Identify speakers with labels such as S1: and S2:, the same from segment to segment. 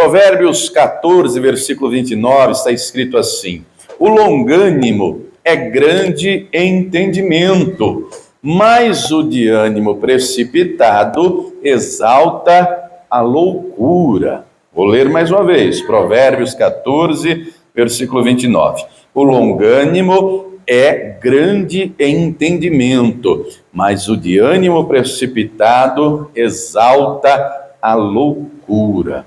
S1: Provérbios 14, versículo 29, está escrito assim: o longânimo é grande em entendimento, mas o de ânimo precipitado exalta a loucura. Vou ler mais uma vez, Provérbios 14, versículo 29. O longânimo é grande em entendimento, mas o de ânimo precipitado exalta a loucura.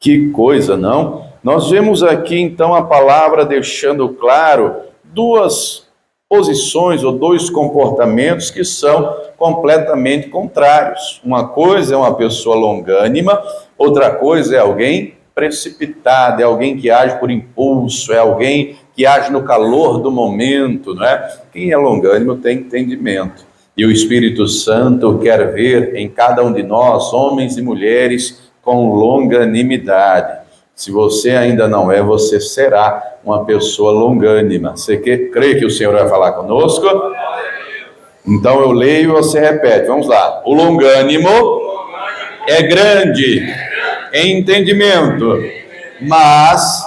S1: Que coisa, não? Nós vemos aqui, então, a palavra deixando claro duas posições ou dois comportamentos que são completamente contrários. Uma coisa é uma pessoa longânima, outra coisa é alguém precipitado, é alguém que age por impulso, é alguém que age no calor do momento, não é? Quem é longânimo tem entendimento. E o Espírito Santo quer ver em cada um de nós, homens e mulheres, com longanimidade. Se você ainda não é, você será uma pessoa longânima. Você crê que o Senhor vai falar conosco? Então eu leio e você repete. Vamos lá. O longânimo é grande em entendimento, mas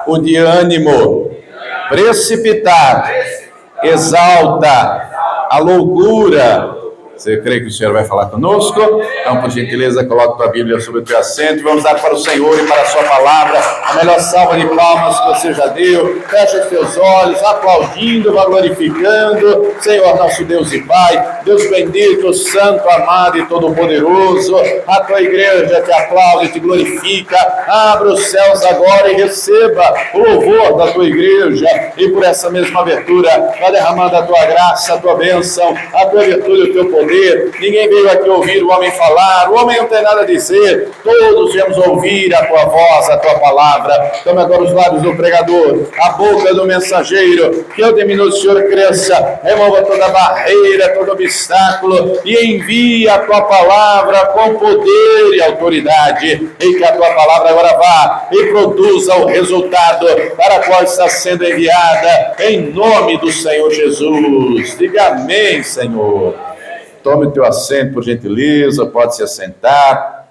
S1: o de ânimo precipitado exalta a loucura. Você crê que o Senhor vai falar conosco? Então, por gentileza, coloque tua Bíblia sobre o teu assento. Vamos dar para o Senhor e para a sua palavra a melhor salva de palmas que você já deu. Fecha os teus olhos, aplaudindo, glorificando. Senhor, nosso Deus e Pai, Deus bendito, santo, amado e todo-poderoso, a tua igreja te aplaude, te glorifica. Abra os céus agora e receba o louvor da tua igreja. E por essa mesma abertura, vai derramando a tua graça, a tua bênção, a tua virtude e o teu poder. Ninguém veio aqui ouvir o homem falar, o homem não tem nada a dizer, todos viemos ouvir a tua voz, a tua palavra. Tome agora os lábios do pregador, a boca do mensageiro, que eu diminua, o Senhor cresça, remova toda barreira, todo obstáculo e envie a tua palavra com poder e autoridade, e que a tua palavra agora vá e produza o resultado para qual está sendo enviada, em nome do Senhor Jesus. Diga amém, Senhor. Tome o teu assento, por gentileza, pode se assentar,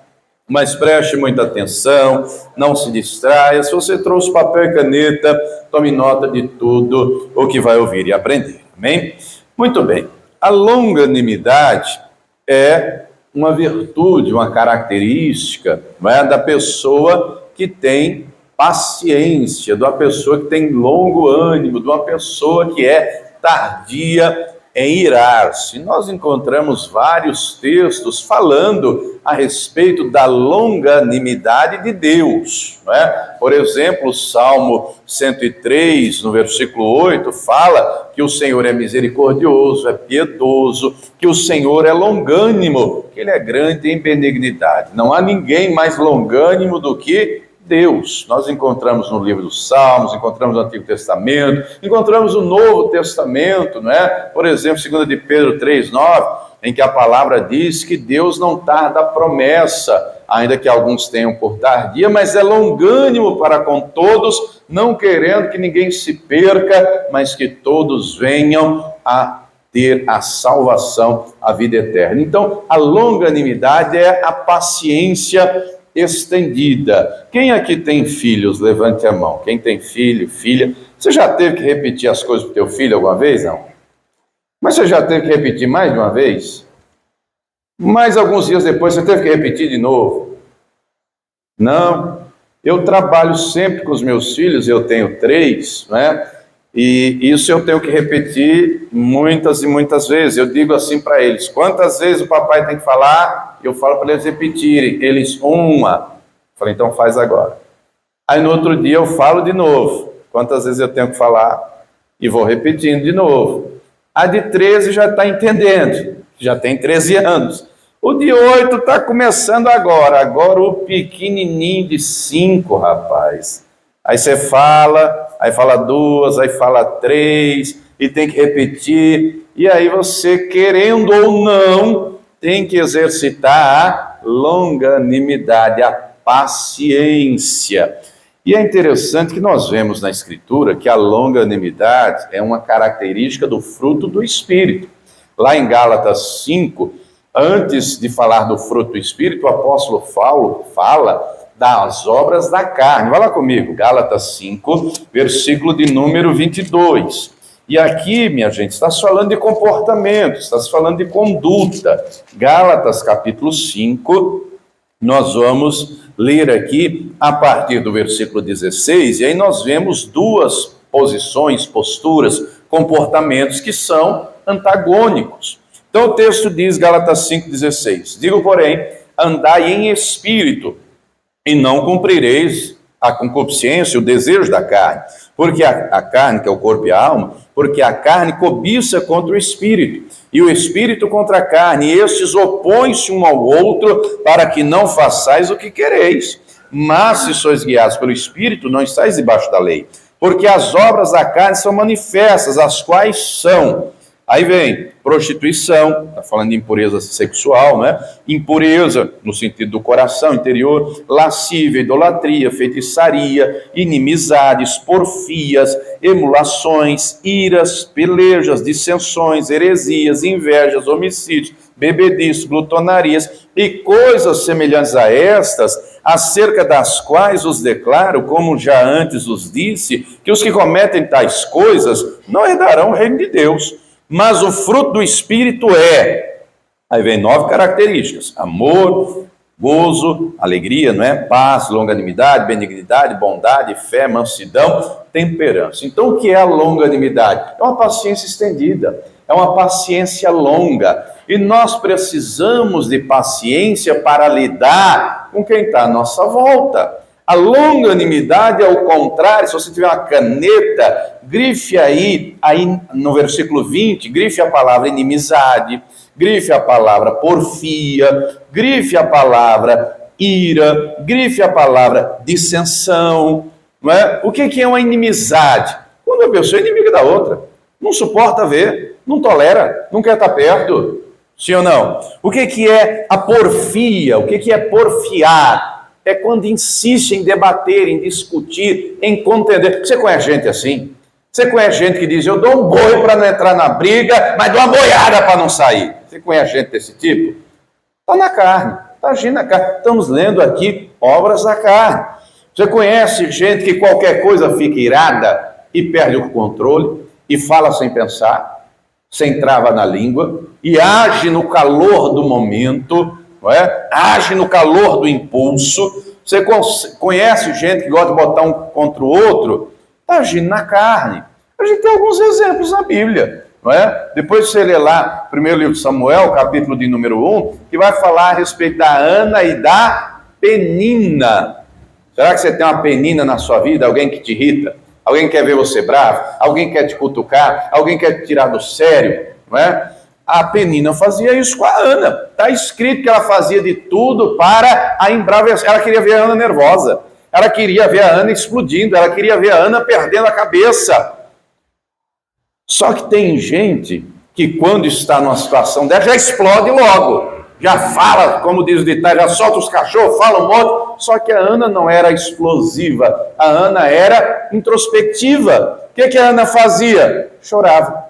S1: mas preste muita atenção, não se distraia. Se você trouxe papel e caneta, tome nota de tudo o que vai ouvir e aprender, amém? Muito bem, a longanimidade é uma virtude, uma característica, não é, da pessoa que tem paciência, de uma pessoa que tem longo ânimo, de uma pessoa que é tardia em irar-se. Nós encontramos vários textos falando a respeito da longanimidade de Deus, não é? Por exemplo, o Salmo 103, no versículo 8, fala que o Senhor é misericordioso, é piedoso, que o Senhor é longânimo, que Ele é grande em benignidade. Não há ninguém mais longânimo do que Deus. Nós encontramos no livro dos Salmos, encontramos no Antigo Testamento, encontramos no Novo Testamento, não é? Por exemplo, 2 de Pedro 3:9, em que a palavra diz que Deus não tarda a promessa, ainda que alguns tenham por tardia, mas é longânimo para com todos, não querendo que ninguém se perca, mas que todos venham a ter a salvação, a vida eterna. Então, a longanimidade é a paciência estendida. Quem aqui tem filhos? Levante a mão. Quem tem filho, filha? Você já teve que repetir as coisas para o teu filho alguma vez? Não. Mas você já teve que repetir mais de uma vez? Mais alguns dias depois você teve que repetir de novo? Não. Eu trabalho sempre com os meus filhos, eu tenho 3, né? E isso eu tenho que repetir muitas e muitas vezes. Eu digo assim para eles: quantas vezes o papai tem que falar? Eu falo para eles repetirem. Eles, uma. Falei, então faz agora. Aí no outro dia eu falo de novo. Quantas vezes eu tenho que falar? E vou repetindo de novo. A de 13 já está entendendo, já tem 13 anos. O de 8 está começando agora. Agora o pequenininho de 5, rapaz. Aí você fala, aí fala 2, aí fala 3, e tem que repetir. E aí você, querendo ou não, tem que exercitar a longanimidade, a paciência. E é interessante que nós vemos na Escritura que a longanimidade é uma característica do fruto do Espírito. Lá em Gálatas 5, antes de falar do fruto do Espírito, o apóstolo Paulo fala das obras da carne. Vai lá comigo, Gálatas 5, versículo de número 22. E aqui, minha gente, está falando de comportamento, está falando de conduta. Gálatas capítulo 5, nós vamos ler aqui a partir do versículo 16, e aí nós vemos duas posições, posturas, comportamentos que são antagônicos. Então o texto diz, Gálatas 5,16, digo, porém, andai em espírito, e não cumprireis a concupiscência, o desejo da carne, porque a carne, que é o corpo e a alma, porque a carne cobiça contra o espírito, e o espírito contra a carne, e estes opõem-se um ao outro, para que não façais o que quereis. Mas se sois guiados pelo espírito, não estáis debaixo da lei, porque as obras da carne são manifestas, as quais são... Aí vem prostituição, está falando de impureza sexual, né? Impureza no sentido do coração interior, lascívia, idolatria, feitiçaria, inimizades, porfias, emulações, iras, pelejas, dissensões, heresias, invejas, homicídios, bebedices, glutonarias e coisas semelhantes a estas, acerca das quais os declaro, como já antes os disse, que os que cometem tais coisas não herdarão o reino de Deus. Mas o fruto do Espírito é, aí vem 9 características: amor, gozo, alegria, não é? Paz, longanimidade, benignidade, bondade, fé, mansidão, temperança. Então o que é a longanimidade? É uma paciência estendida, é uma paciência longa, e nós precisamos de paciência para lidar com quem está à nossa volta. A longanimidade é o contrário. Se você tiver uma caneta, grife aí no versículo 20, grife a palavra inimizade, grife a palavra porfia, grife a palavra ira, grife a palavra dissensão, não é? O que é uma inimizade? Quando a pessoa é inimiga da outra, não suporta ver, não tolera, não quer estar perto, sim ou não? O que é a porfia? O que é porfiar? É quando insiste em debater, em discutir, em contender. Você conhece gente assim? Você conhece gente que diz, eu dou um boi para não entrar na briga, mas dou uma boiada para não sair. Você conhece gente desse tipo? Está na carne, está agindo na carne. Estamos lendo aqui obras da carne. Você conhece gente que qualquer coisa fica irada e perde o controle, e fala sem pensar, sem trava na língua, e age no calor do momento, não é? Age no calor do impulso. Você conhece gente que gosta de botar um contra o outro, está agindo na carne. A gente tem alguns exemplos na Bíblia, não é? Depois você lê lá, primeiro livro de Samuel, capítulo de número 1, que vai falar a respeito da Ana e da Penina. Será que você tem uma Penina na sua vida? Alguém que te irrita? Alguém quer ver você bravo? Alguém quer te cutucar? Alguém quer te tirar do sério? Não é? A Penina fazia isso com a Ana. Está escrito que ela fazia de tudo para a embravecer. Ela queria ver a Ana nervosa. Ela queria ver a Ana explodindo. Ela queria ver a Ana perdendo a cabeça. Só que tem gente que quando está numa situação dessa já explode logo. Já fala, como diz o ditado, já solta os cachorros, fala um monte. Só que a Ana não era explosiva. A Ana era introspectiva. O que a Ana fazia? Chorava.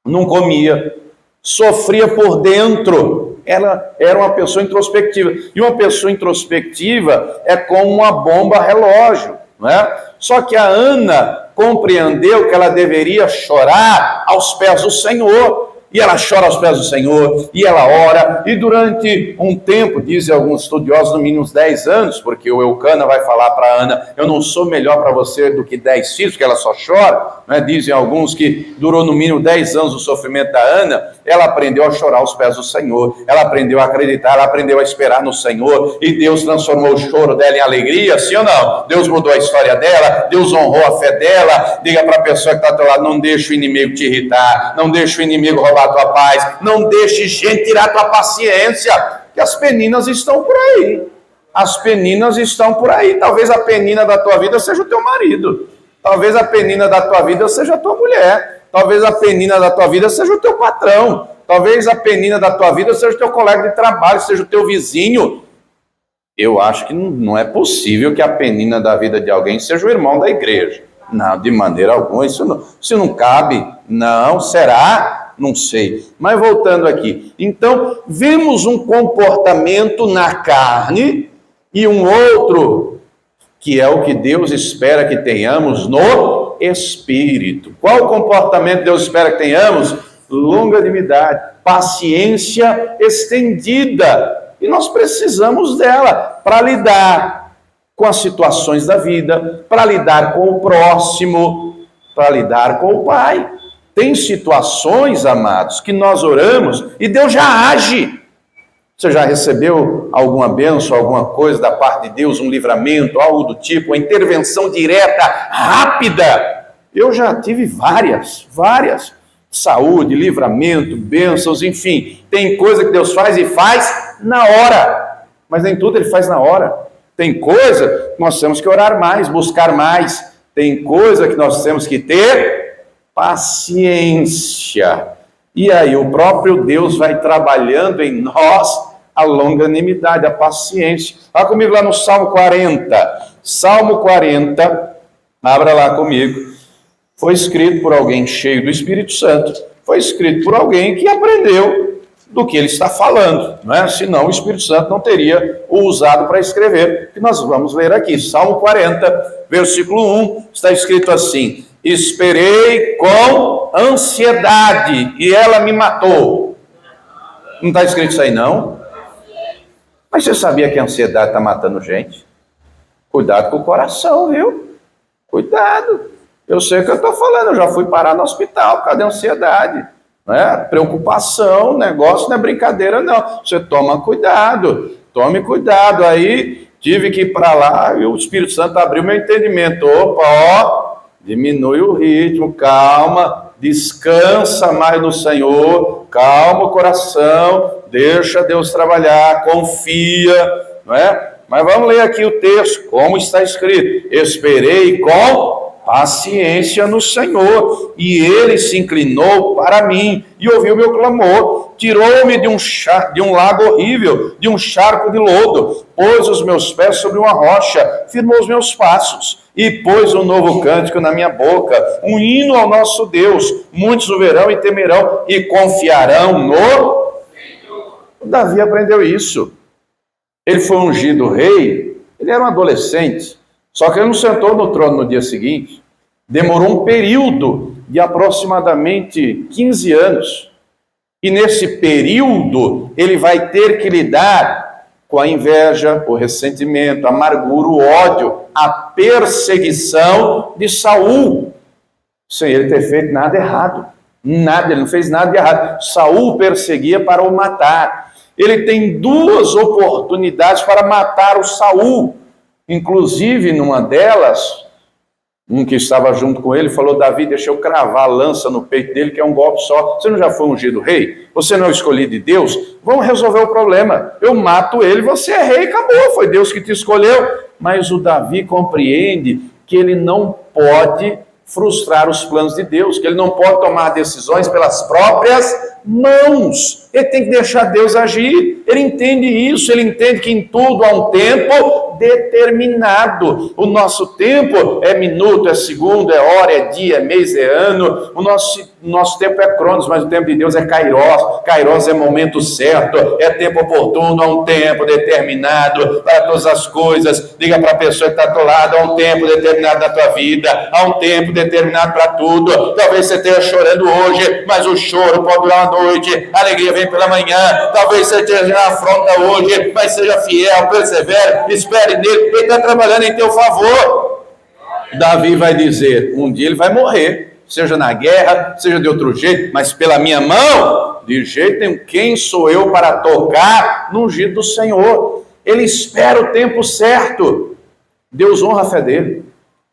S1: Não comia. Sofria por dentro. Ela era uma pessoa introspectiva. E uma pessoa introspectiva é como uma bomba relógio, não é? Só que a Ana compreendeu que ela deveria chorar aos pés do Senhor. E ela chora aos pés do Senhor, e ela ora, e durante um tempo, dizem alguns estudiosos, no mínimo uns 10 anos, porque o Eucana vai falar para Ana, eu não sou melhor para você do que 10 filhos, porque ela só chora, né? Dizem alguns que durou no mínimo 10 anos o sofrimento da Ana. Ela aprendeu a chorar aos pés do Senhor, ela aprendeu a acreditar, ela aprendeu a esperar no Senhor, e Deus transformou o choro dela em alegria, sim ou não? Deus mudou a história dela, Deus honrou a fé dela. Diga para a pessoa que está ao teu lado, não deixe o inimigo te irritar, não deixe o inimigo roubar a tua paz, não deixe gente tirar a tua paciência, que as peninas estão por aí. As peninas estão por aí. Talvez a penina da tua vida seja o teu marido, talvez a penina da tua vida seja a tua mulher, talvez a penina da tua vida seja o teu patrão, talvez a penina da tua vida seja o teu colega de trabalho, seja o teu vizinho. Eu acho que não é possível que a penina da vida de alguém seja o irmão da igreja. Não, de maneira alguma, isso não cabe. Não, será? Não sei. Mas voltando aqui. Então, vemos um comportamento na carne e um outro, que é o que Deus espera que tenhamos no Espírito. Qual o comportamento Deus espera que tenhamos? Longanimidade, paciência estendida. E nós precisamos dela para lidar com as situações da vida, para lidar com o próximo, para lidar com o Pai. Tem situações, amados, que nós oramos e Deus já age. Você já recebeu alguma bênção, alguma coisa da parte de Deus, um livramento, algo do tipo, uma intervenção direta, rápida? Eu já tive várias. Saúde, livramento, bênçãos, enfim. Tem coisa que Deus faz e faz na hora. Mas nem tudo Ele faz na hora. Tem coisa que nós temos que orar mais, buscar mais. Tem coisa que nós temos que ter paciência. E aí o próprio Deus vai trabalhando em nós a longanimidade, a paciência. Vá comigo lá no Salmo 40. Salmo 40, abra lá comigo. Foi escrito por alguém cheio do Espírito Santo. Foi escrito por alguém que aprendeu do que ele está falando, não é? Senão o Espírito Santo não teria o usado para escrever. Que nós vamos ler aqui. Salmo 40, versículo 1, está escrito assim: esperei com ansiedade e ela me matou. Não está escrito isso aí, não? Mas você sabia que a ansiedade está matando gente? Cuidado com o coração, viu? Cuidado. Eu sei o que eu estou falando, eu já fui parar no hospital por causa da ansiedade. Né? Preocupação, negócio não é brincadeira, não. Você toma cuidado, tome cuidado. Aí tive que ir para lá e o Espírito Santo abriu meu entendimento. Opa, diminui o ritmo, calma, descansa mais no Senhor, calma o coração, deixa Deus trabalhar, confia, não é? Mas vamos ler aqui o texto, como está escrito: esperei com paciência no Senhor, e Ele se inclinou para mim e ouviu meu clamor, tirou-me de um lago horrível, de um charco de lodo, pôs os meus pés sobre uma rocha, firmou os meus passos, e pôs um novo cântico na minha boca, um hino ao nosso Deus. Muitos o verão e temerão e confiarão no Senhor. Davi aprendeu isso. Ele foi ungido rei, ele era um adolescente, só que ele não sentou no trono no dia seguinte. Demorou um período de aproximadamente 15 anos. E nesse período, ele vai ter que lidar com a inveja, o ressentimento, a amargura, o ódio, a perseguição de Saul, sem ele ter feito nada errado. Nada, ele não fez nada de errado. Saul perseguia para o matar. Ele tem duas oportunidades para matar o Saul. Inclusive, numa delas, um que estava junto com ele falou: Davi, deixa eu cravar a lança no peito dele, que é um golpe só. Você não já foi ungido rei? Você não é o escolhido de Deus? Vamos resolver o problema. Eu mato ele, você é rei, acabou. Foi Deus que te escolheu. Mas o Davi compreende que ele não pode frustrar os planos de Deus, que ele não pode tomar decisões pelas próprias mãos. Ele tem que deixar Deus agir. Ele entende isso, ele entende que em tudo há um tempo determinado. O nosso tempo é minuto, é segundo, é hora, é dia, é mês, é ano. O nosso tempo é cronos, mas o tempo de Deus é kairos. Kairos é momento certo, é tempo oportuno, há um tempo determinado para todas as coisas. Diga para a pessoa que está do lado: há um tempo determinado na tua vida, há um tempo determinado para tudo. Talvez você esteja chorando hoje, mas o choro pode durar uma noite, a alegria vem pela manhã. Talvez você esteja na afronta hoje, mas seja fiel, persevere, espere nele, ele está trabalhando em teu favor. Davi vai dizer: um dia ele vai morrer, seja na guerra, seja de outro jeito, mas pela minha mão, de jeito nenhum. Quem sou eu para tocar no ungido do Senhor? Ele espera o tempo certo. Deus honra a fé dele,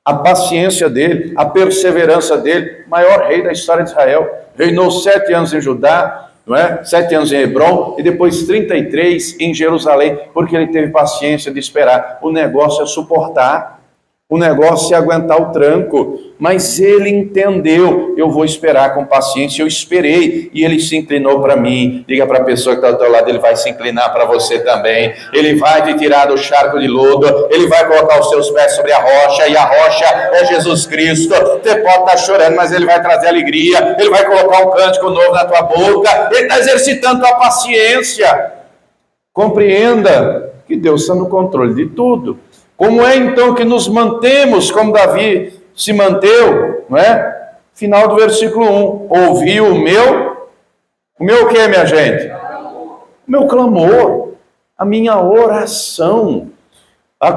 S1: a paciência dele, a perseverança dele. Maior rei da história de Israel, reinou 7 anos em Judá, não é? 7 anos em Hebrom e depois 33 em Jerusalém, porque ele teve paciência de esperar. O negócio é suportar, o negócio é aguentar o tranco, mas ele entendeu: eu vou esperar com paciência. Eu esperei e ele se inclinou para mim. Diga para a pessoa que está do teu lado: ele vai se inclinar para você também. Ele vai te tirar do charco de lodo, ele vai colocar os seus pés sobre a rocha, e a rocha é Jesus Cristo. Você pode estar chorando, mas ele vai trazer alegria, ele vai colocar um cântico novo na tua boca. Ele está exercitando tua paciência. Compreenda que Deus está no controle de tudo. Como é então que nos mantemos como Davi se manteve, não é? Final do versículo 1. Ouvi o meu o que, minha gente? O meu clamor, a minha oração.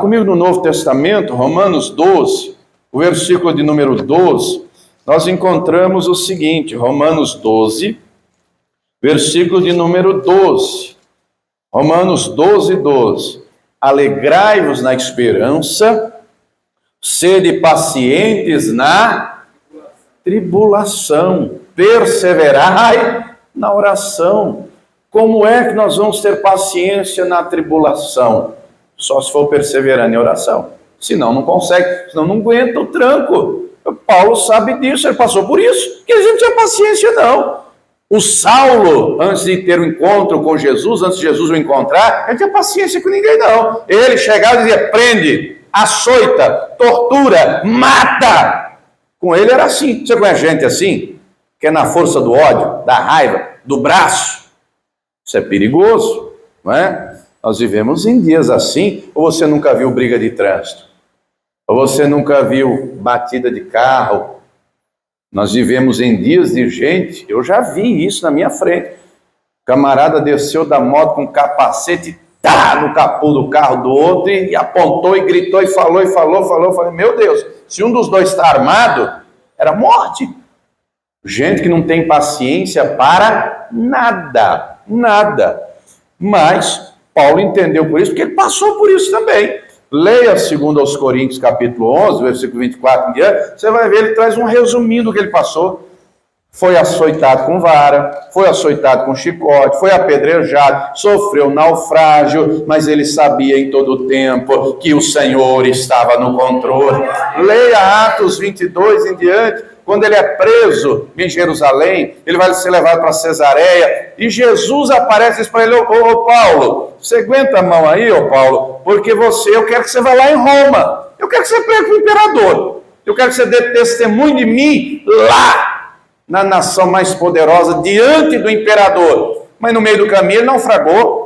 S1: Comigo no Novo Testamento, Romanos 12, o versículo de número 12, nós encontramos o seguinte, Romanos 12, versículo de número 12. Romanos 12, 12. Alegrai-vos na esperança, sede pacientes na tribulação, perseverai na oração. Como é que nós vamos ter paciência na tribulação? Só se for perseverando em oração. Senão não consegue, senão não aguenta o tranco. Paulo sabe disso, ele passou por isso, que ele não tinha paciência não. O Saulo, antes de ter um encontro com Jesus, antes de Jesus o encontrar, ele não tinha paciência com ninguém não. Ele chegava e dizia, prende, açoita, tortura, mata. Com ele era assim. Você conhece gente assim? Que é na força do ódio, da raiva, do braço. Isso é perigoso, não é? Nós vivemos em dias assim. Ou você nunca viu briga de trânsito? Ou você nunca viu batida de carro? Nós vivemos em dias de gente, eu já vi isso na minha frente. O camarada desceu da moto com capacete, no capô do carro do outro, e apontou e gritou e falou. Eu falei, meu Deus, se um dos dois está armado, era morte. Gente que não tem paciência para nada. Mas Paulo entendeu por isso, porque ele passou por isso também. Leia 2 Coríntios capítulo 11, versículo 24 em diante, você vai ver, ele traz um resuminho do que ele passou. Foi açoitado com vara, foi açoitado com chicote, foi apedrejado, sofreu naufrágio, mas ele sabia em todo o tempo que o Senhor estava no controle. Leia Atos 22 em diante, quando ele é preso em Jerusalém, ele vai ser levado para Cesareia, e Jesus aparece e diz para ele, ô Paulo, você aguenta a mão aí, ô Paulo, porque eu quero que você vá lá em Roma, eu quero que você pregue para o imperador, eu quero que você dê testemunho de mim lá, na nação mais poderosa, diante do imperador. Mas no meio do caminho ele naufragou.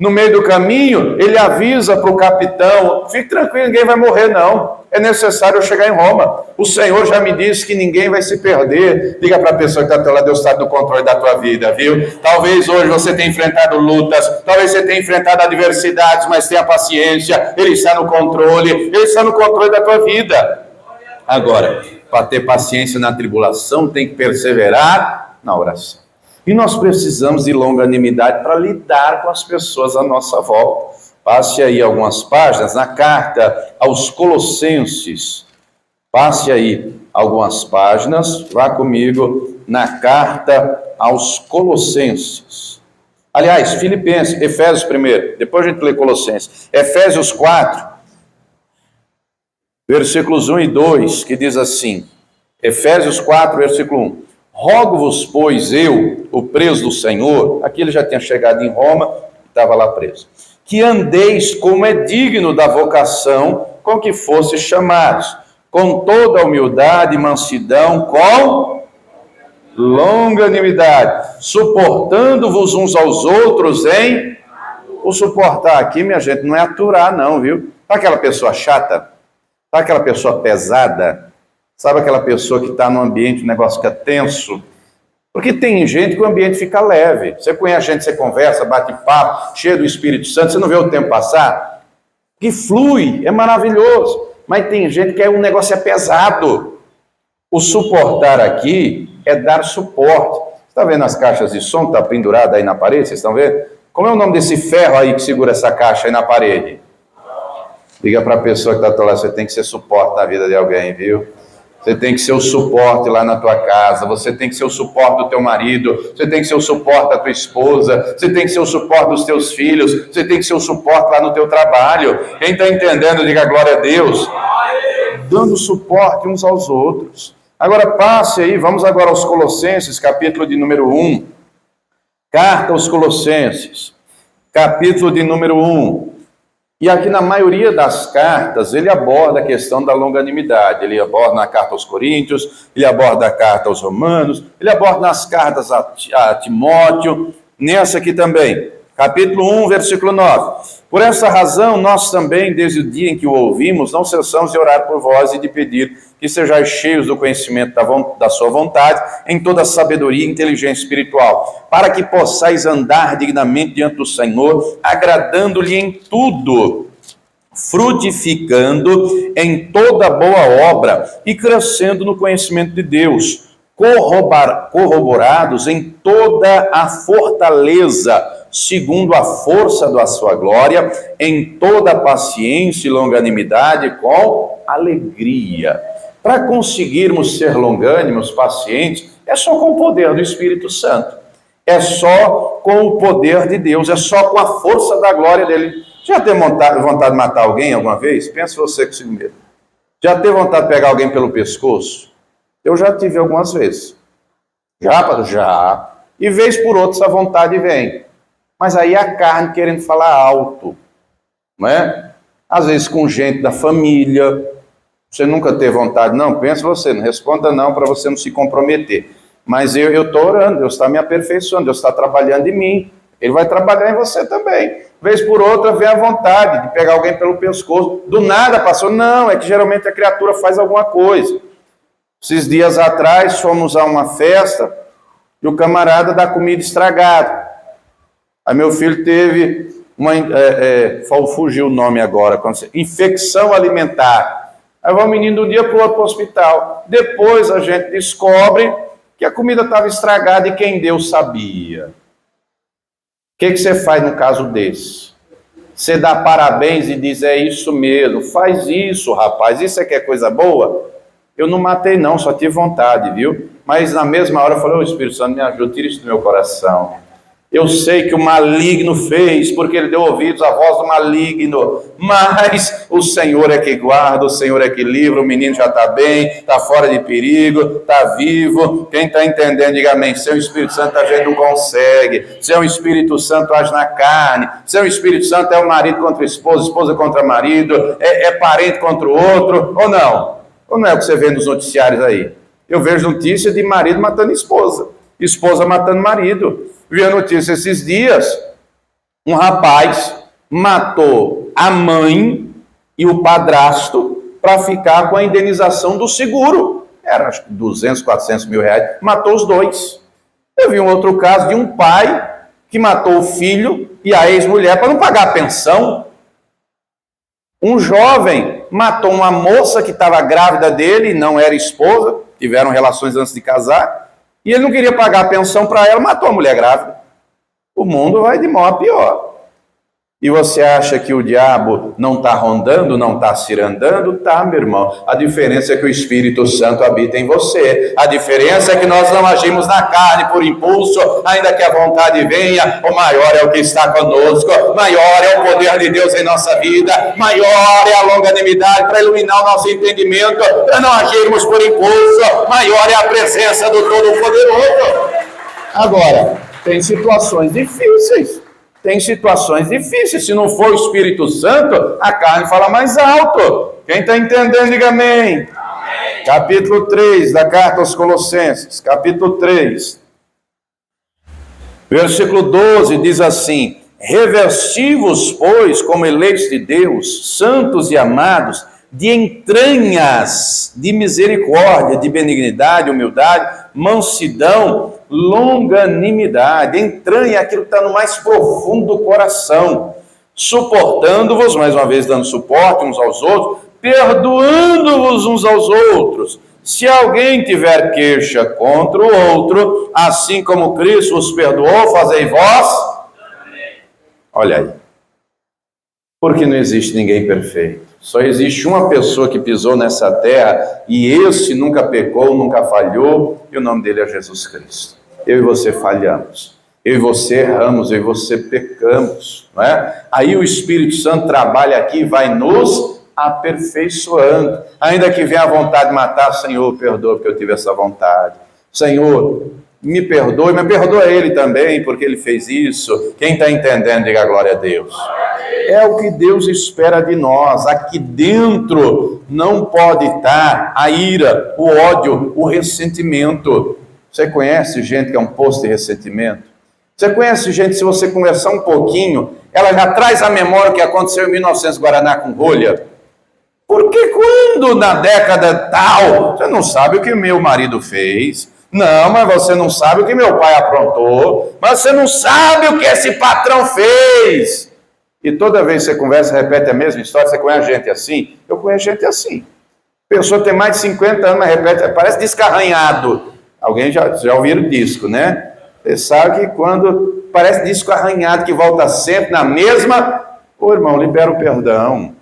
S1: No meio do caminho ele avisa para o capitão, fique tranquilo, ninguém vai morrer não, é necessário eu chegar em Roma, o Senhor já me disse que ninguém vai se perder. Diga para a pessoa que está ao teu lado, Deus está no controle da tua vida, viu? Talvez hoje você tenha enfrentado lutas, talvez você tenha enfrentado adversidades, mas tenha paciência, Ele está no controle da tua vida. Agora, para ter paciência na tribulação, tem que perseverar na oração. E nós precisamos de longanimidade para lidar com as pessoas à nossa volta. Passe aí algumas páginas na carta aos Colossenses. Passe aí algumas páginas, vá comigo na carta aos Colossenses. Aliás, Filipenses, Efésios primeiro, depois a gente lê Colossenses. Efésios 4, versículos 1 e 2, que diz assim, Efésios 4, versículo 1. Rogo-vos, pois eu, o preso do Senhor, aqui ele já tinha chegado em Roma, estava lá preso, que andeis como é digno da vocação com que fostes chamados, com toda a humildade e mansidão, com longanimidade, suportando-vos uns aos outros em... O suportar aqui, minha gente, não é aturar não, viu? Sabe aquela pessoa chata? Sabe aquela pessoa pesada? Sabe aquela pessoa que está no ambiente, o negócio fica tenso? Porque tem gente que o ambiente fica leve. Você conhece gente, você conversa, bate papo, cheio do Espírito Santo, você não vê o tempo passar? Que flui, é maravilhoso. Mas tem gente que um negócio é pesado. O suportar aqui é dar suporte. Você está vendo as caixas de som que está pendurada aí na parede? Vocês estão vendo? Como é o nome desse ferro aí que segura essa caixa aí na parede? Diga para a pessoa que está lá, você tem que ser suporte na vida de alguém, viu? Você tem que ser o suporte lá na tua casa, você tem que ser o suporte do teu marido, você tem que ser o suporte da tua esposa, você tem que ser o suporte dos teus filhos, você tem que ser o suporte lá no teu trabalho. Quem está entendendo, diga glória a Deus. Dando suporte uns aos outros. Agora passe aí, vamos agora aos Colossenses, capítulo de número 1. Carta aos Colossenses, capítulo de número 1. E aqui na maioria das cartas, ele aborda a questão da longanimidade. Ele aborda na carta aos Coríntios, ele aborda a carta aos Romanos, ele aborda nas cartas a Timóteo, nessa aqui também. Capítulo 1, versículo 9. Por essa razão, nós também, desde o dia em que o ouvimos, não cessamos de orar por vós e de pedir que sejais cheios do conhecimento da sua vontade, em toda sabedoria e inteligência espiritual, para que possais andar dignamente diante do Senhor, agradando-lhe em tudo, frutificando em toda boa obra e crescendo no conhecimento de Deus, corroborados em toda a fortaleza, segundo a força da sua glória, em toda paciência e longanimidade com alegria. Para conseguirmos ser longânimos, pacientes, é só com o poder do Espírito Santo. É só com o poder de Deus, é só com a força da glória dele. Já teve vontade de matar alguém alguma vez? Pense você consigo mesmo. Já teve vontade de pegar alguém pelo pescoço? Eu já tive algumas vezes. Já. E vez por outra essa vontade vem. Mas aí a carne querendo falar alto, não é? Às vezes com gente da família. Você nunca teve vontade? Não, pensa você, não responda não, para você não se comprometer. Mas eu estou orando, Deus está me aperfeiçoando, Deus está trabalhando em mim. Ele vai trabalhar em você também. Vez por outra vem a vontade de pegar alguém pelo pescoço. Do nada passou. Não, é que geralmente a criatura faz alguma coisa. Esses dias atrás fomos a uma festa e o camarada dá comida estragada. Aí meu filho teve fugiu o nome agora, infecção alimentar. Aí vai o menino de um dia para o outro para o hospital. Depois a gente descobre que a comida estava estragada e quem deu sabia. O que você faz no caso desse? Você dá parabéns e diz, é isso mesmo, faz isso, rapaz, isso é que é coisa boa? Eu não matei não, só tive vontade, viu? Mas na mesma hora eu falei, Espírito Santo, me ajuda, tira isso do meu coração. Eu sei que o maligno fez, porque ele deu ouvidos à voz do maligno, mas o Senhor é que guarda, o Senhor é que livra, o menino já está bem, está fora de perigo, está vivo. Quem está entendendo, diga amém. Seu Espírito Santo a gente não consegue, seu Espírito Santo age na carne, seu Espírito Santo é o marido contra a esposa, esposa contra marido, é parente contra o outro, ou não? Ou não é o que você vê nos noticiários aí? Eu vejo notícia de marido matando esposa, esposa matando marido. Vi a notícia esses dias, um rapaz matou a mãe e o padrasto para ficar com a indenização do seguro. Era acho que 200, 400 mil reais. Matou os dois. Eu vi um outro caso de um pai que matou o filho e a ex-mulher para não pagar a pensão. Um jovem matou uma moça que estava grávida dele, não era esposa, tiveram relações antes de casar, e ele não queria pagar a pensão para ela, matou a mulher grávida. O mundo vai de mal a pior. E você acha que o diabo não está rondando, não está cirandando? Tá, meu irmão. A diferença é que o Espírito Santo habita em você. A diferença é que nós não agimos na carne por impulso, ainda que a vontade venha. O maior é o que está conosco, maior é o poder de Deus em nossa vida, maior é a longanimidade para iluminar o nosso entendimento, para não agirmos por impulso, maior é a presença do Todo-Poderoso. Agora, tem situações difíceis. Tem situações difíceis. Se não for o Espírito Santo, a carne fala mais alto. Quem está entendendo, diga amém. Amém. Capítulo 3 da carta aos Colossenses. Capítulo 3. Versículo 12 diz assim: revesti-vos, pois, como eleitos de Deus, santos e amados, de entranhas de misericórdia, de benignidade, humildade, mansidão, longanimidade. Entranha é aquilo que está no mais profundo do coração, suportando-vos, mais uma vez dando suporte uns aos outros, perdoando-vos uns aos outros. Se alguém tiver queixa contra o outro, assim como Cristo os perdoou, fazei vós. Olha aí. Porque não existe ninguém perfeito. Só existe uma pessoa que pisou nessa terra e esse nunca pecou, nunca falhou, e o nome dele é Jesus Cristo. Eu e você falhamos, eu e você erramos, eu e você pecamos, não é? Aí o Espírito Santo trabalha aqui e vai nos aperfeiçoando. Ainda que venha a vontade de matar, Senhor, perdoa porque eu tive essa vontade. Senhor, me perdoe, mas perdoa ele também, porque ele fez isso. Quem está entendendo, diga glória a Deus. É o que Deus espera de nós. Aqui dentro não pode estar a ira, o ódio, o ressentimento. Você conhece gente que é um poço de ressentimento? Você conhece gente, se você conversar um pouquinho, ela já traz à memória o que aconteceu em 1900 Guaraná com rolha. Porque quando na década tal, você não sabe o que meu marido fez. Não, mas você não sabe o que meu pai aprontou. Mas você não sabe o que esse patrão fez. E toda vez que você conversa, repete a mesma história. Você conhece gente assim? Eu conheço gente assim. A pessoa tem mais de 50 anos, mas repete, parece descarranhado. Alguém já ouviram disco, né? Você sabe que quando parece disco arranhado, que volta sempre na mesma... Ô irmão, libera o perdão.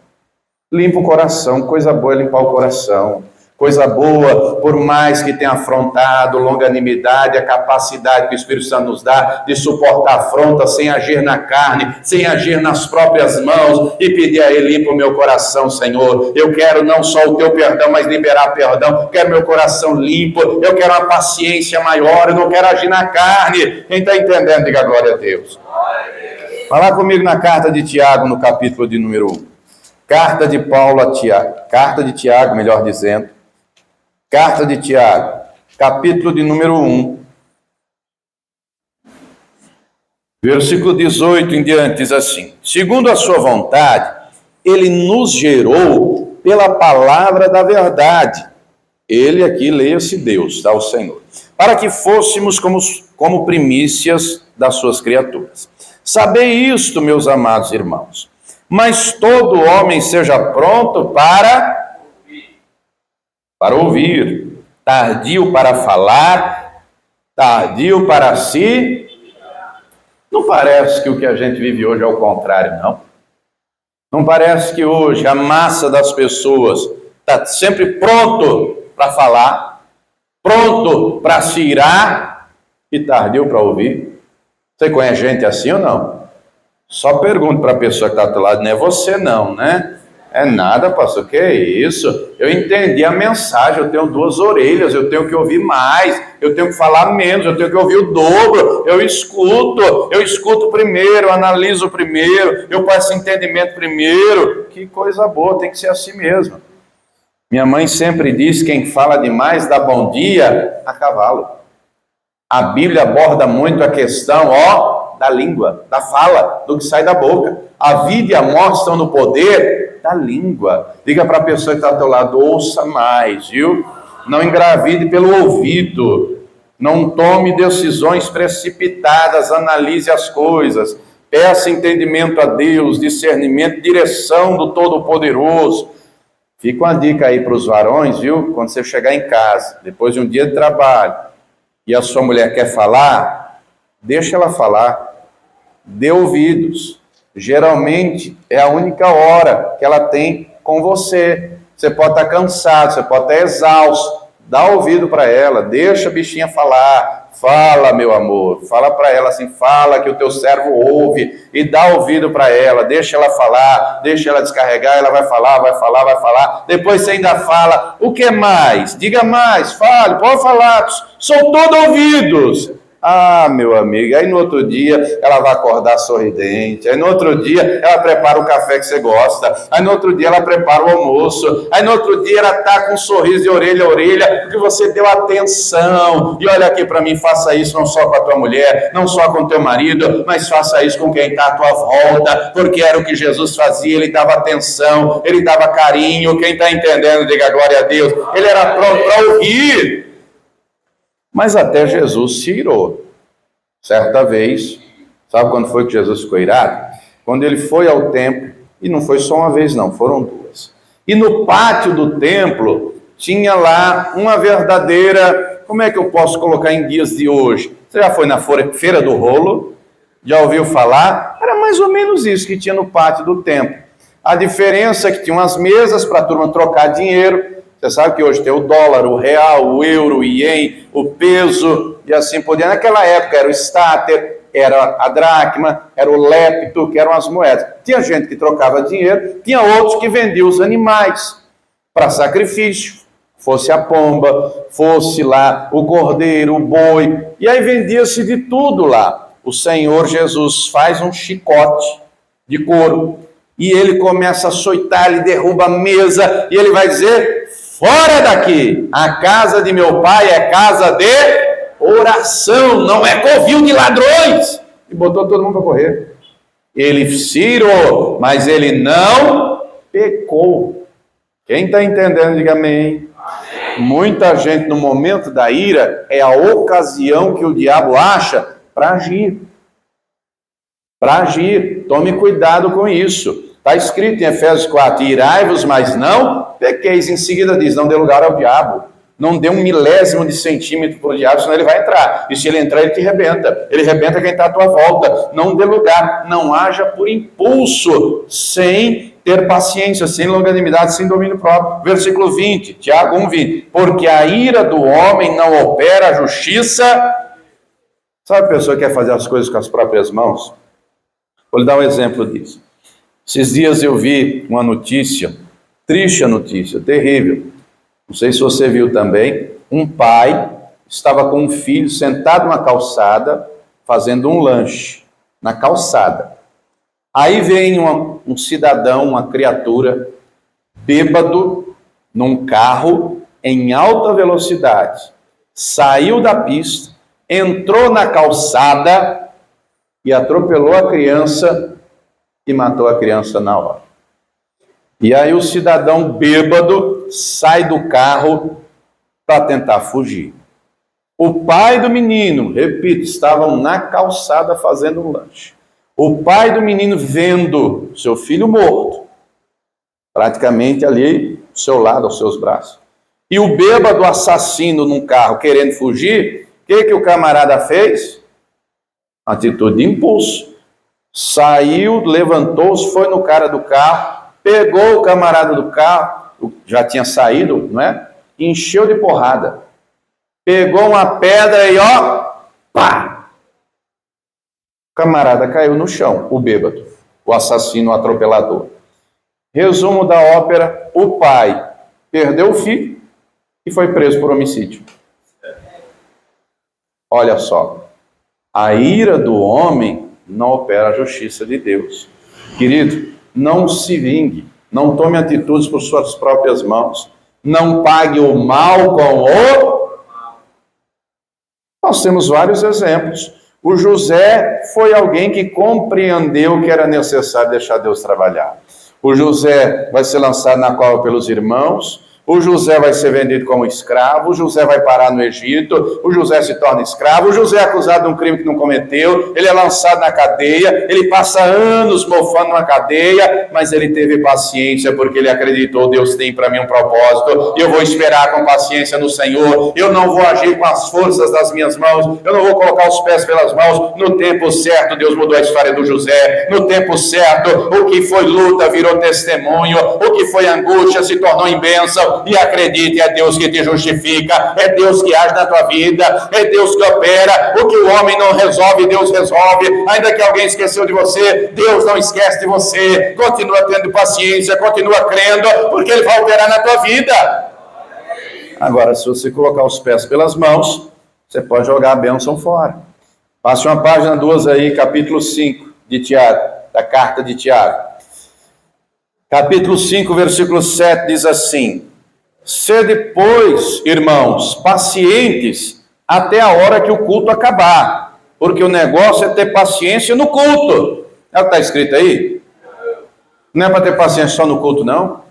S1: Limpa o coração, coisa boa é limpar o coração. Coisa boa, por mais que tenha afrontado, longanimidade, a capacidade que o Espírito Santo nos dá de suportar afronta sem agir na carne, sem agir nas próprias mãos e pedir a Ele, limpa o meu coração, Senhor. Eu quero não só o teu perdão, mas liberar perdão. Eu quero meu coração limpo, eu quero uma paciência maior, eu não quero agir na carne. Quem está entendendo, diga glória a Deus. Fala comigo na carta de Tiago, no capítulo de número 1. Carta de Paulo a Tiago, carta de Tiago, melhor dizendo. Carta de Tiago, capítulo de número 1, versículo 18 em diante, diz assim: segundo a sua vontade, ele nos gerou pela palavra da verdade. Ele aqui, leia-se Deus, tá, o Senhor. Para que fôssemos como primícias das suas criaturas. Sabei isto, meus amados irmãos, mas todo homem seja pronto para ouvir, tardio para falar, tardio para si. Não parece que o que a gente vive hoje é o contrário, não? Não parece que hoje a massa das pessoas está sempre pronto para falar, pronto para se irar e tardio para ouvir? Você conhece gente assim ou não? Só pergunto para a pessoa que está do outro lado, não é você não, né? É nada, pastor, que é isso? Eu entendi a mensagem, eu tenho 2 orelhas, eu tenho que ouvir mais, eu tenho que falar menos, eu tenho que ouvir o dobro, eu escuto primeiro, eu analiso primeiro, eu passo entendimento primeiro. Que coisa boa, tem que ser assim mesmo. Minha mãe sempre diz, quem fala demais dá bom dia a cavalo. A Bíblia aborda muito a questão, da língua, da fala, do que sai da boca. A vida e a morte estão no poder da língua. Diga para a pessoa que está ao teu lado, ouça mais, viu? Não engravide pelo ouvido. Não tome decisões precipitadas, analise as coisas. Peça entendimento a Deus, discernimento, direção do Todo-Poderoso. Fica uma dica aí para os varões, viu? Quando você chegar em casa, depois de um dia de trabalho, e a sua mulher quer falar, deixa ela falar. Dê ouvidos. Geralmente é a única hora que ela tem com você. Você pode estar cansado, você pode estar exausto. Dá ouvido para ela, deixa a bichinha falar. Fala, meu amor, fala para ela assim, fala que o teu servo ouve. E dá ouvido para ela, deixa ela falar, deixa ela descarregar, ela vai falar. Depois você ainda fala, o que mais? Diga mais, fale, pode falar. Sou todo ouvidos. Ah, meu amigo, aí no outro dia ela vai acordar sorridente, aí no outro dia ela prepara o café que você gosta, aí no outro dia ela prepara o almoço, aí no outro dia ela está com um sorriso de orelha a orelha, porque você deu atenção. E olha aqui para mim, faça isso não só com a tua mulher, não só com o teu marido, mas faça isso com quem está à tua volta, porque era o que Jesus fazia, ele dava atenção, ele dava carinho. Quem está entendendo, diga glória a Deus. Ele era pronto para ouvir. Mas até Jesus se irou. Certa vez, sabe quando foi que Jesus ficou irado? Quando ele foi ao templo, e não foi só uma vez não, foram 2. E no pátio do templo, tinha lá uma verdadeira, como é que eu posso colocar em dias de hoje? Você já foi na feira do rolo? Já ouviu falar? Era mais ou menos isso que tinha no pátio do templo. A diferença é que tinha umas mesas para a turma trocar dinheiro. Você sabe que hoje tem o dólar, o real, o euro, o ien, o peso e assim por diante. Naquela época era o estáter, era a dracma, era o lepto, que eram as moedas. Tinha gente que trocava dinheiro, tinha outros que vendiam os animais para sacrifício. Fosse a pomba, fosse lá o cordeiro, o boi. E aí vendia-se de tudo lá. O Senhor Jesus faz um chicote de couro e ele começa a açoitar, ele derruba a mesa e ele vai dizer... Fora daqui, a casa de meu pai é casa de oração, não é covil de ladrões. e botou todo mundo para correr. Ele se irou, mas ele não pecou. Quem está entendendo, diga amém. Muita gente no momento da ira é a ocasião que o diabo acha para agir. Para agir. Tome cuidado com isso. Está escrito em Efésios 4, irai-vos, mas não pequeis. Em seguida diz, não dê lugar ao diabo. Não dê 1/1000 de centímetro para o diabo, senão ele vai entrar. E se ele entrar, ele te rebenta. Ele rebenta quem está à tua volta. Não dê lugar. Não haja por impulso, sem ter paciência, sem longanimidade, sem domínio próprio. Versículo 20, Tiago 1:20. Porque a ira do homem não opera a justiça. Sabe a pessoa que quer fazer as coisas com as próprias mãos? Vou lhe dar um exemplo disso. Esses dias eu vi uma notícia, triste a notícia, terrível. Não sei se você viu também. Um pai estava com um filho sentado na calçada, fazendo um lanche na calçada. Aí vem um cidadão, uma criatura, bêbado, num carro em alta velocidade. Saiu da pista, entrou na calçada e atropelou a criança e matou a criança na hora. E aí o cidadão bêbado sai do carro para tentar fugir. O pai do menino, repito, estavam na calçada fazendo um lanche. O pai do menino vendo seu filho morto, praticamente ali ao seu lado, aos seus braços. E o bêbado assassino num carro querendo fugir, o que o camarada fez? Atitude de impulso. Saiu, levantou-se, foi no cara do carro, pegou o camarada do carro, já tinha saído, não é? Encheu de porrada. Pegou uma pedra e ó, pá! O camarada caiu no chão, o bêbado, o assassino, o atropelador. Resumo da ópera: o pai perdeu o filho e foi preso por homicídio. Olha só, a ira do homem não opera a justiça de Deus. Querido, não se vingue, não tome atitudes por suas próprias mãos, não pague o mal com o... Nós temos vários exemplos. O José foi alguém que compreendeu que era necessário deixar Deus trabalhar. O José vai ser lançado na cova pelos irmãos. O José vai ser vendido como escravo, o José vai parar no Egito, o José se torna escravo, o José é acusado de um crime que não cometeu, ele é lançado na cadeia, ele passa anos mofando na cadeia, mas ele teve paciência porque ele acreditou, Deus tem para mim um propósito, eu vou esperar com paciência no Senhor, eu não vou agir com as forças das minhas mãos, eu não vou colocar os pés pelas mãos. No tempo certo, Deus mudou a história do José, no tempo certo, o que foi luta virou testemunho, o que foi angústia se tornou em bênção. E acredite, é Deus que te justifica, é Deus que age na tua vida, é Deus que opera. O que o homem não resolve, Deus resolve. Ainda que alguém esqueceu de você, Deus não esquece de você. Continua tendo paciência, continua crendo, porque Ele vai operar na tua vida. Agora, se você colocar os pés pelas mãos, você pode jogar a bênção fora. Passe uma página, 2 aí, capítulo 5 de Tiago, da carta de Tiago. Capítulo 5, versículo 7 diz assim: sede, pois, irmãos, pacientes até a hora que o culto acabar, porque o negócio é ter paciência no culto. É o que está escrito aí? Não é para ter paciência só no culto, não.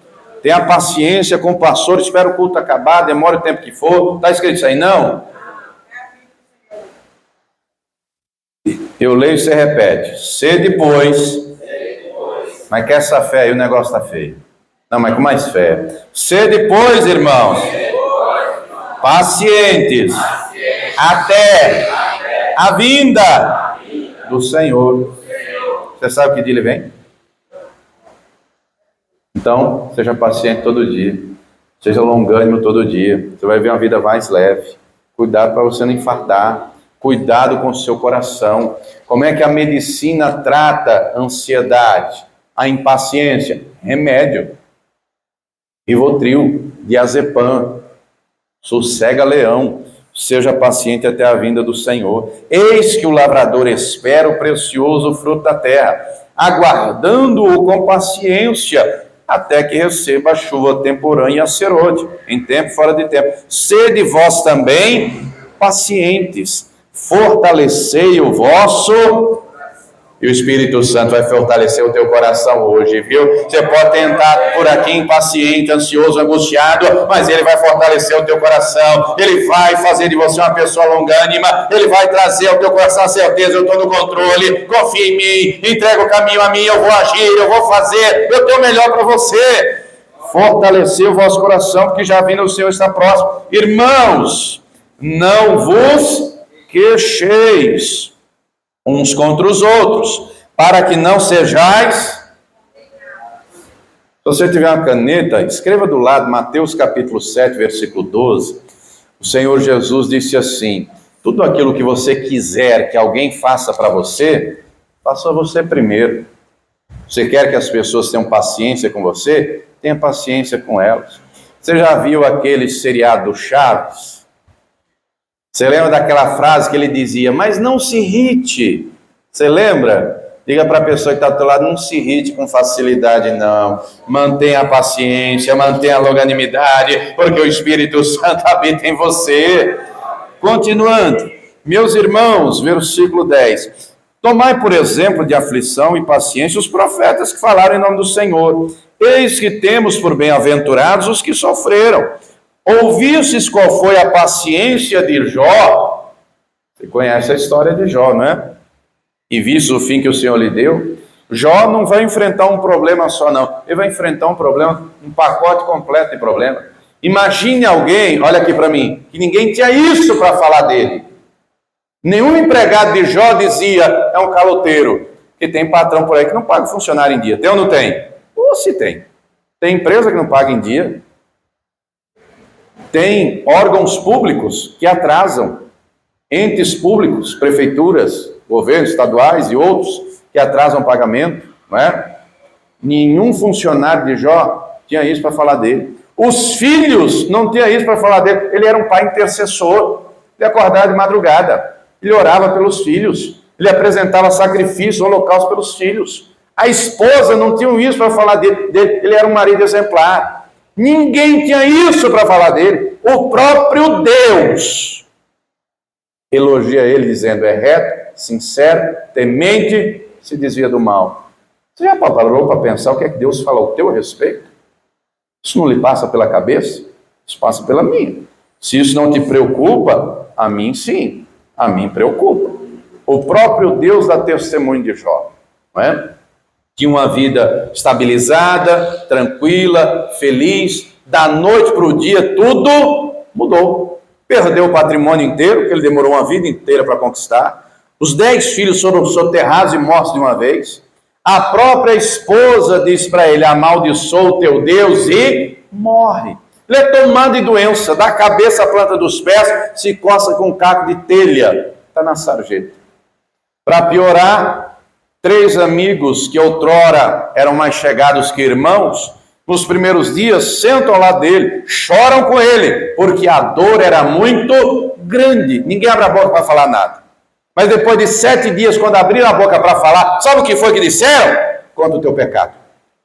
S1: Tenha paciência com o pastor, espera o culto acabar, demora o tempo que for. Está escrito isso aí, não? Eu leio e você repete. Sede, pois. Mas que essa fé aí, o negócio está feio. Não, mas com mais fé. Sede, pois, irmãos, pacientes até a vinda do Senhor. Você sabe que dia Ele vem? Então, seja paciente todo dia. Seja longânimo todo dia. Você vai ver uma vida mais leve. Cuidado para você não infartar. Cuidado com o seu coração. Como é que a medicina trata a ansiedade, a impaciência? Remédio. Rivotril, diazepam, sossega-leão, seja paciente até a vinda do Senhor. Eis que o lavrador espera o precioso fruto da terra, aguardando-o com paciência, até que receba a chuva temporânea e a serôdia, em tempo e fora de tempo. Sede vós também pacientes, fortalecei o vosso E o Espírito Santo vai fortalecer o teu coração hoje, viu? Você pode tentar por aqui impaciente, ansioso, angustiado, mas Ele vai fortalecer o teu coração. Ele vai fazer de você uma pessoa longânima. Ele vai trazer ao teu coração a certeza: eu estou no controle, confia em mim, entrega o caminho a mim, eu vou agir, eu vou fazer, eu tenho o melhor para você. Fortalecer o vosso coração, porque já vindo o Senhor está próximo. Irmãos, não vos queixeis uns contra os outros, para que não sejais... Se você tiver uma caneta, escreva do lado, Mateus capítulo 7, versículo 12. O Senhor Jesus disse assim: tudo aquilo que você quiser que alguém faça para você, faça você primeiro. Você quer que as pessoas tenham paciência com você? Tenha paciência com elas. Você já viu aquele seriado do Chaves? Você lembra daquela frase que ele dizia: mas não se irrite. Você lembra? Diga para a pessoa que está do teu lado: não se irrite com facilidade, não. Mantenha a paciência, mantenha a longanimidade, porque o Espírito Santo habita em você. Continuando, meus irmãos, versículo 10. Tomai por exemplo de aflição e paciência os profetas que falaram em nome do Senhor. Eis que temos por bem-aventurados os que sofreram. Ouvistes qual foi a paciência de Jó? Você conhece a história de Jó, não é? E visto o fim que o Senhor lhe deu. Jó não vai enfrentar um problema só, não. Ele vai enfrentar um problema, um pacote completo de problema. Imagine alguém, olha aqui para mim, que ninguém tinha isso para falar dele. Nenhum empregado de Jó dizia: é um caloteiro. Porque tem patrão por aí que não paga funcionário em dia. Tem ou não tem? Ou se tem. Tem empresa que não paga em dia. Tem órgãos públicos que atrasam. Entes públicos, prefeituras, governos estaduais e outros que atrasam o pagamento, não é? Nenhum funcionário de Jó tinha isso para falar dele. Os filhos não tinham isso para falar dele. Ele era um pai intercessor. Ele acordava de madrugada. Ele orava pelos filhos. Ele apresentava sacrifício, holocausto pelos filhos. A esposa não tinha isso para falar dele. Ele era um marido exemplar. Ninguém tinha isso para falar dele. O próprio Deus elogia ele, dizendo: é reto, sincero, temente, se desvia do mal. Você já parou para pensar o que é que Deus fala ao teu respeito? Isso não lhe passa pela cabeça? Isso passa pela minha. Se isso não te preocupa, a mim sim. A mim preocupa. O próprio Deus dá testemunho de Jó, não é? Tinha uma vida estabilizada, tranquila, feliz. Da noite para o dia, tudo mudou. Perdeu o patrimônio inteiro, que ele demorou uma vida inteira para conquistar. Os 10 filhos foram soterrados e mortos de uma vez. A própria esposa diz para ele: amaldiçoa o teu Deus, e morre. Ele é tomado de doença, da cabeça à planta dos pés, se coça com um caco de telha. Está na sarjeta. Para piorar, 3 amigos que outrora eram mais chegados que irmãos, nos primeiros dias sentam ao lado dele, choram com ele, porque a dor era muito grande. Ninguém abre a boca para falar nada. Mas depois de 7 dias, quando abriram a boca para falar, sabe o que foi que disseram? Conta o teu pecado.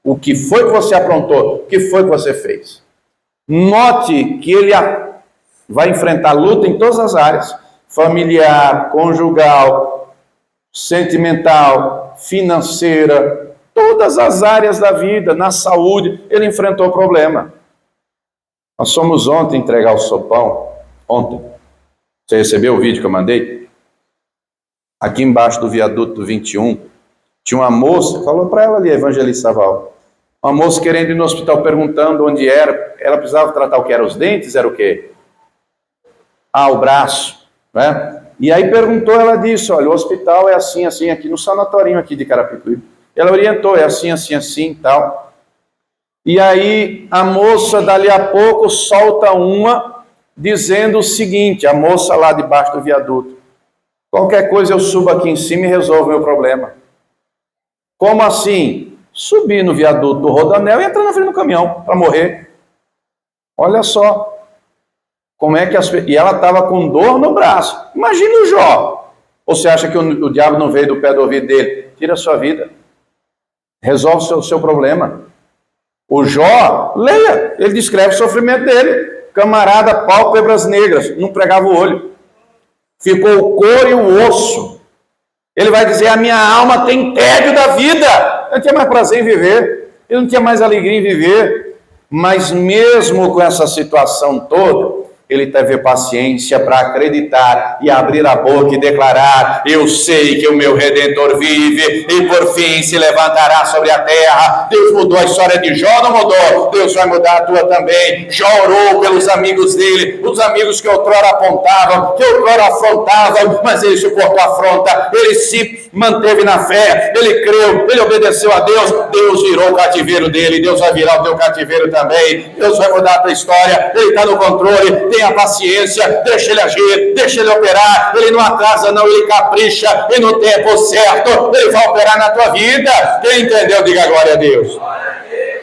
S1: O que foi que você aprontou? O que foi que você fez? Note que ele vai enfrentar luta em todas as áreas: familiar, conjugal, sentimental, financeira, todas as áreas da vida, na saúde, ele enfrentou o problema. Nós fomos ontem entregar o sopão, ontem. Você recebeu o vídeo que eu mandei? Aqui embaixo do viaduto 21, tinha uma moça, falou para ela ali, a evangelista Val, uma moça querendo ir no hospital, perguntando onde era. Ela precisava tratar o que era os dentes, era o quê? O braço, né? E aí perguntou, ela disse: olha, o hospital é assim, assim, aqui no sanatorinho aqui de Carapicuíba. Ela orientou: é assim, assim, assim, tal. E aí a moça, dali a pouco, solta uma, dizendo o seguinte, a moça lá debaixo do viaduto: qualquer coisa eu subo aqui em cima e resolvo o meu problema. Como assim? Subir no viaduto do Rodoanel e entrar na frente do caminhão para morrer. Olha só. Como é que e ela estava com dor no braço. Imagina o Jó. Ou você acha que o diabo não veio do pé do ouvido dele? Tira a sua vida. Resolve o seu problema. O Jó, leia, ele descreve o sofrimento dele. Camarada, pálpebras negras, não pregava o olho. Ficou o couro e o osso. Ele vai dizer: a minha alma tem tédio da vida. Eu não tinha mais prazer em viver, eu não tinha mais alegria em viver. Mas mesmo com essa situação toda, ele teve paciência para acreditar e abrir a boca e declarar: eu sei que o meu Redentor vive e por fim se levantará sobre a terra. Deus mudou a história de Jó, não mudou? Deus vai mudar a tua também. Jó orou pelos amigos dele, os amigos que outrora apontavam, que outrora afrontavam, mas ele suportou a afronta, ele se manteve na fé, ele creu, ele obedeceu a Deus. Deus virou o cativeiro dele, Deus vai virar o teu cativeiro também. Deus vai mudar a tua história, ele está no controle. Tenha paciência, deixa ele agir, deixa ele operar. Ele não atrasa não, ele capricha, e no tempo certo ele vai operar na tua vida. Quem entendeu, diga glória a Deus.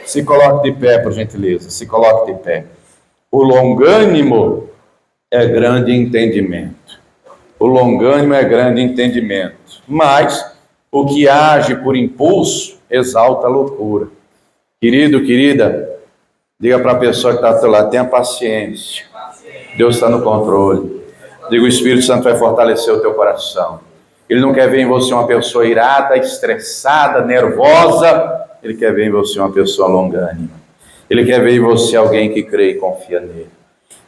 S1: Se coloque de pé, por gentileza, se coloque de pé. O longânimo é grande entendimento. O longânimo é grande entendimento. Mas o que age por impulso exalta a loucura. Querido, querida, diga para a pessoa que está ao teu lado: tenha paciência. Deus está no controle. Diga: o Espírito Santo vai fortalecer o teu coração. Ele não quer ver em você uma pessoa irada, estressada, nervosa. Ele quer ver em você uma pessoa longânima. Ele quer ver em você alguém que crê e confia nele.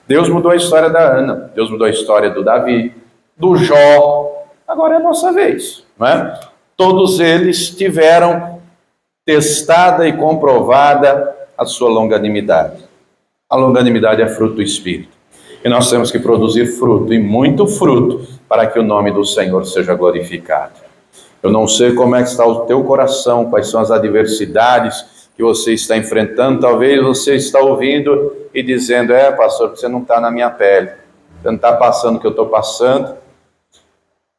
S1: Deus mudou a história da Ana. Deus mudou a história do Davi, do Jó. Agora é a nossa vez, não é? Todos eles tiveram testada e comprovada a sua longanimidade. A longanimidade é fruto do Espírito. E nós temos que produzir fruto, e muito fruto, para que o nome do Senhor seja glorificado. Eu não sei como é que está o teu coração, quais são as adversidades que você está enfrentando. Talvez você está ouvindo e dizendo: pastor, você não está na minha pele, você não está passando o que eu estou passando.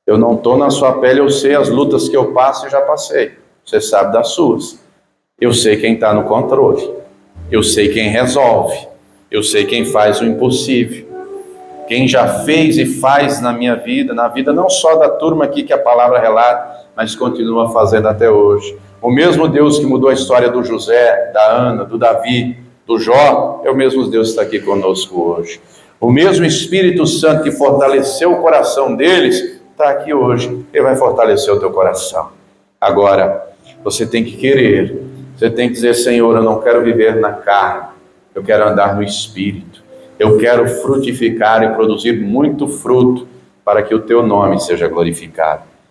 S1: Eu não estou na sua pele, eu sei as lutas que eu passo e já passei. Você sabe das suas. Eu sei quem está no controle, eu sei quem resolve, eu sei quem faz o impossível. Quem já fez e faz na minha vida, na vida não só da turma aqui que a palavra relata, mas continua fazendo até hoje. O mesmo Deus que mudou a história do José, da Ana, do Davi, do Jó, é o mesmo Deus que está aqui conosco hoje. O mesmo Espírito Santo que fortaleceu o coração deles, está aqui hoje. Ele vai fortalecer o teu coração. Agora, você tem que querer. Você tem que dizer: Senhor, eu não quero viver na carne, eu quero andar no Espírito. Eu quero frutificar e produzir muito fruto para que o teu nome seja glorificado.